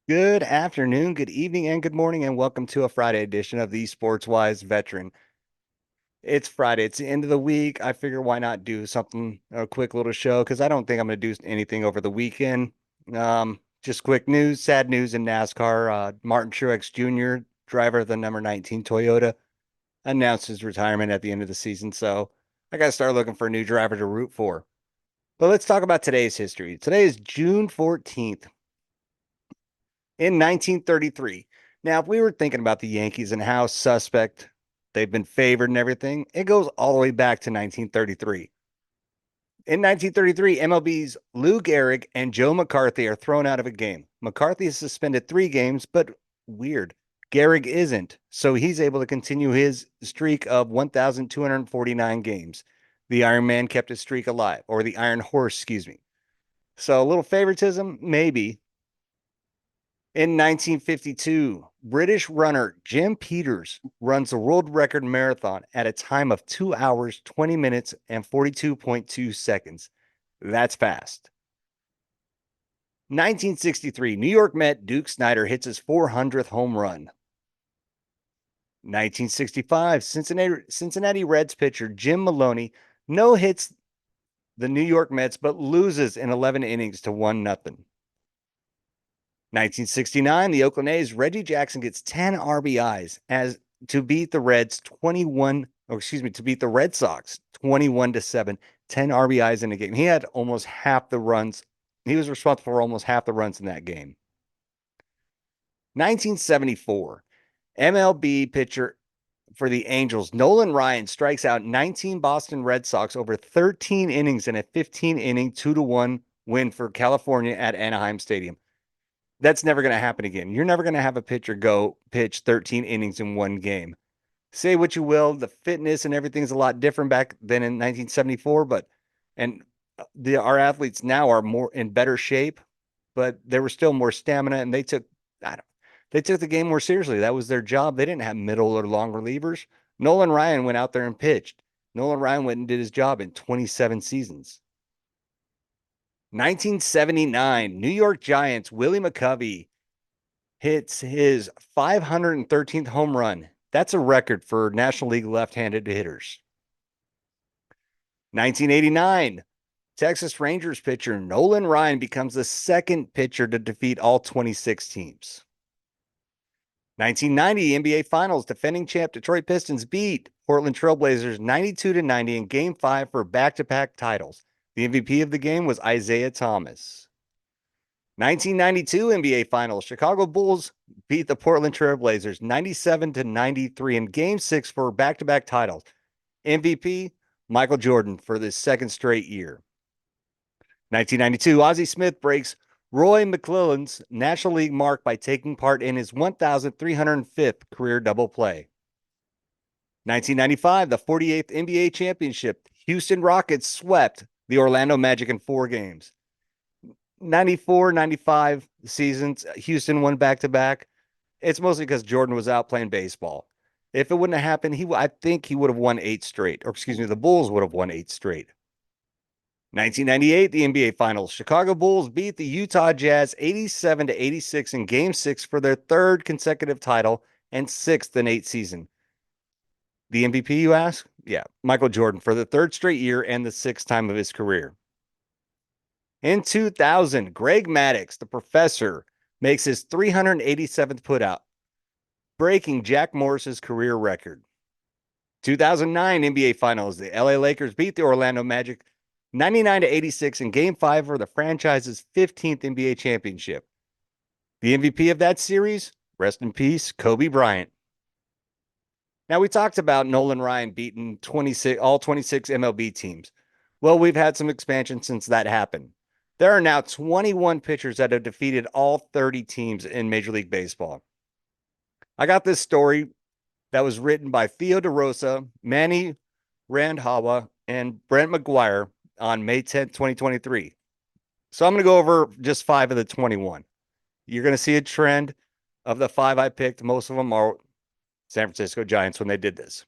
Good afternoon, good evening, and good morning, and welcome to a Friday edition of the SportsWise Veteran. It's Friday, it's the end of the week. I figure why not do something, a quick little show, because I don't think I'm going to do anything over the weekend. Just quick news, sad news in NASCAR. Martin Truex Jr., driver of the number 19 Toyota, announced his retirement at the end of the season. So I got to start looking for a new driver to root for. But let's talk about today's history. Today is June 14th. In 1933. Now, if we were thinking about the Yankees and how suspect they've been favored and everything, it goes all the way back to 1933. In 1933, MLB's Lou Gehrig and Joe McCarthy are thrown out of a game. McCarthy is suspended 3 games, but weird. Gehrig isn't, so he's able to continue his streak of 1,249 games. The Iron Man kept his streak alive, or the Iron Horse, excuse me. So a little favoritism, maybe. In 1952, British runner Jim Peters runs the world record marathon at a time of 2 hours, 20 minutes, and 42.2 seconds. That's fast. 1963, New York Met Duke Snider hits his 400th home run. 1965, Cincinnati Reds pitcher Jim Maloney no hits the New York Mets, but loses in 11 innings to 1-0. 1969, the Oakland A's Reggie Jackson gets 10 RBIs as to beat the Red Sox 21-7, 10 RBIs in a game. He had almost half the runs. He was responsible for almost half the runs in that game. 1974, MLB pitcher for the Angels, Nolan Ryan strikes out 19 Boston Red Sox over 13 innings in a 15-inning 2-1 win for California at Anaheim Stadium. That's never going to happen again. You're never going to have a pitcher go pitch 13 innings in one game. Say what you will, the fitness and everything's a lot different back then in 1974, but our athletes now are more in better shape, but there was still more stamina, and they took the game more seriously. That was their job. They didn't have middle or long relievers. Nolan Ryan went out there and pitched. Nolan Ryan went and did his job in 27 seasons. 1979, New York Giants Willie McCovey hits his 513th home run. That's a record for National League left-handed hitters. 1989, Texas Rangers pitcher Nolan Ryan becomes the second pitcher to defeat all 26 teams. 1990 NBA Finals, defending champ Detroit Pistons beat Portland Trailblazers 92-90 in Game 5 for back-to-back titles. The MVP of the game was Isaiah Thomas. 1992 NBA Finals, Chicago Bulls beat the Portland Trailblazers 97-93 in Game 6 for back-to-back titles. MVP, Michael Jordan for the second straight year. 1992, Ozzie Smith breaks Roy McClelland's National League mark by taking part in his 1,305th career double play. 1995, the 48th NBA championship, Houston Rockets swept the Orlando Magic in 4 games. 94, 95 seasons, Houston won back-to-back. It's mostly because Jordan was out playing baseball. If it wouldn't have happened, I think he would have won 8 straight. Or excuse me, the Bulls would have won 8 straight. 1998, the NBA Finals. Chicago Bulls beat the Utah Jazz 87-86 in Game 6 for their 3rd consecutive title and 6th in 8 seasons. The MVP, you ask? Yeah, Michael Jordan for the 3rd straight year and the 6th time of his career. In 2000, Greg Maddux, the professor, makes his 387th putout, breaking Jack Morris's career record. 2009 NBA Finals, the LA Lakers beat the Orlando Magic 99-86 in Game 5 for the franchise's 15th NBA championship. The MVP of that series, rest in peace, Kobe Bryant. Now, we talked about Nolan Ryan beating all 26 MLB teams. Well, we've had some expansion since that happened. There are now 21 pitchers that have defeated all 30 teams in Major League Baseball. I got this story that was written by Theo DeRosa, Manny Randhawa, and Brent McGuire on May 10th, 2023. So I'm going to go over just 5 of the 21. You're going to see a trend of the 5 I picked. Most of them are San Francisco Giants when they did this.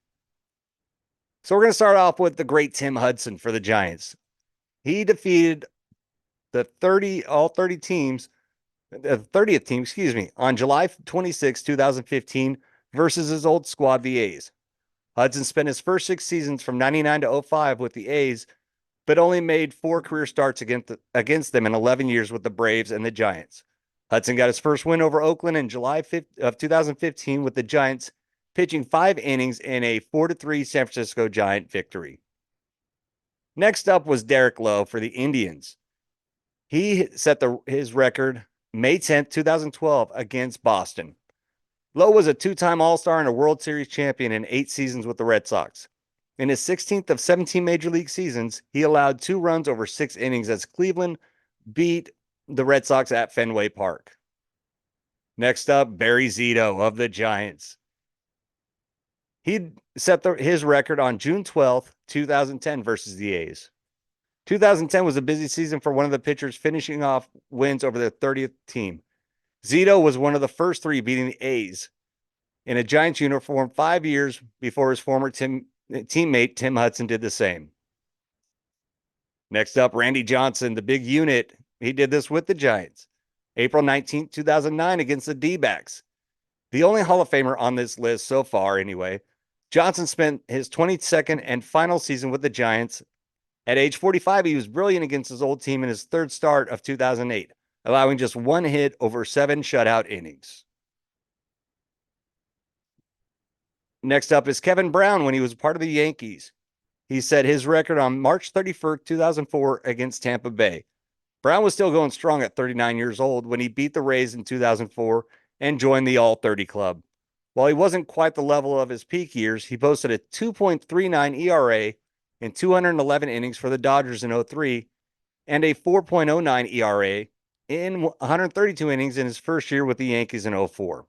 So we're going to start off with the great Tim Hudson for the Giants. He defeated all 30 teams, the 30th team, excuse me, on July 26, 2015 versus his old squad, the A's. Hudson spent his first 6 seasons from 99 to 05 with the A's, but only made 4 career starts against them in 11 years with the Braves and the Giants. Hudson got his first win over Oakland in July of 2015 with the Giants pitching 5 innings in a 4-3 San Francisco Giant victory. Next up was Derek Lowe for the Indians. He set his record May 10th, 2012 against Boston. Lowe was a 2-time All-Star and a World Series champion in 8 seasons with the Red Sox. In his 16th of 17 Major League seasons, he allowed 2 runs over 6 innings as Cleveland beat the Red Sox at Fenway Park. Next up, Barry Zito of the Giants. He set his record on June 12th, 2010 versus the A's. 2010 was a busy season for one of the pitchers, finishing off wins over the 30th team. Zito was one of the first 3 beating the A's in a Giants uniform 5 years before his former teammate Tim Hudson did the same. Next up, Randy Johnson, the big unit. He did this with the Giants. April 19th, 2009 against the D-backs. The only Hall of Famer on this list so far anyway. Johnson spent his 22nd and final season with the Giants. At age 45, he was brilliant against his old team in his 3rd start of 2008, allowing just 1 hit over 7 shutout innings. Next up is Kevin Brown when he was part of the Yankees. He set his record on March 31st, 2004 against Tampa Bay. Brown was still going strong at 39 years old when he beat the Rays in 2004 and joined the All-30 club. While he wasn't quite the level of his peak years, he posted a 2.39 ERA in 211 innings for the Dodgers in 03 and a 4.09 ERA in 132 innings in his first year with the Yankees in 04.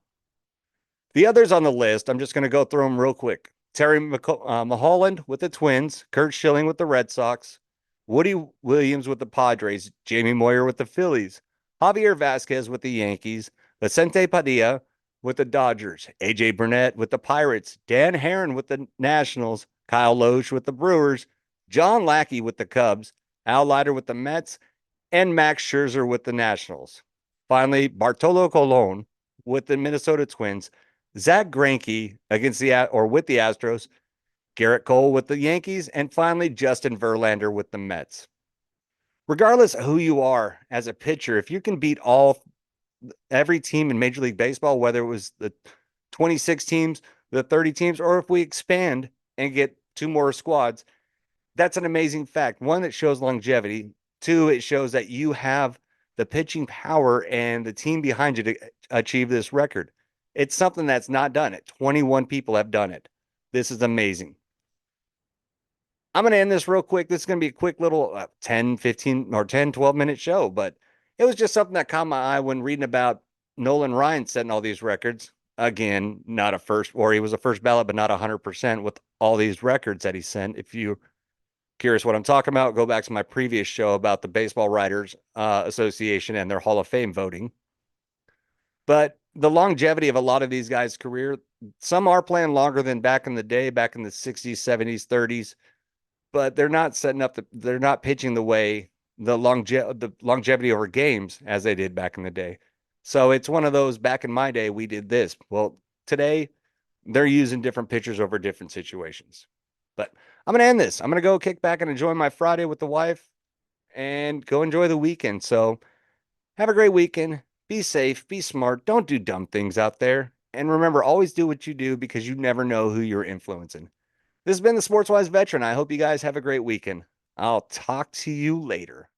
The others on the list, I'm just going to go through them real quick. Terry Mulholland with the Twins, Curt Schilling with the Red Sox, Woody Williams with the Padres, Jamie Moyer with the Phillies, Javier Vasquez with the Yankees, Vicente Padilla with the Dodgers, AJ Burnett with the Pirates, Dan Haren with the Nationals, Kyle Loesch with the Brewers, John Lackey with the Cubs, Al Leiter with the Mets, and Max Scherzer with the Nationals. Finally, Bartolo Colon with the Minnesota Twins, Zach Greinke with the Astros, Garrett Cole with the Yankees, and finally Justin Verlander with the Mets. Regardless of who you are as a pitcher, if you can beat every team in Major League Baseball, whether it was the 26 teams, the 30 teams, or if we expand and get 2 more squads, that's an amazing fact. 1, it shows longevity. 2, it shows that you have the pitching power and the team behind you to achieve this record. It's something that's not done it. 21 people have done it. This is amazing. I'm going to end this real quick. This is going to be a quick little 10, 15 or 10, 12-minute show, but it was just something that caught my eye when reading about Nolan Ryan setting all these records. Again, not a first, or he was a first ballot, but not 100% with all these records that he sent. If you're curious what I'm talking about, go back to my previous show about the Baseball Writers Association and their Hall of Fame voting. But the longevity of a lot of these guys' career, some are playing longer than back in the day, back in the 60s, 70s, 30s, but they're not they're not pitching the way the longevity over games as they did back in the day. So it's one of those, back in my day, we did this. Well, today they're using different pitchers over different situations. But I'm going to end this. I'm going to go kick back and enjoy my Friday with the wife and go enjoy the weekend. So have a great weekend. Be safe, be smart. Don't do dumb things out there. And remember, always do what you do because you never know who you're influencing. This has been the Sportswise Veteran. I hope you guys have a great weekend. I'll talk to you later.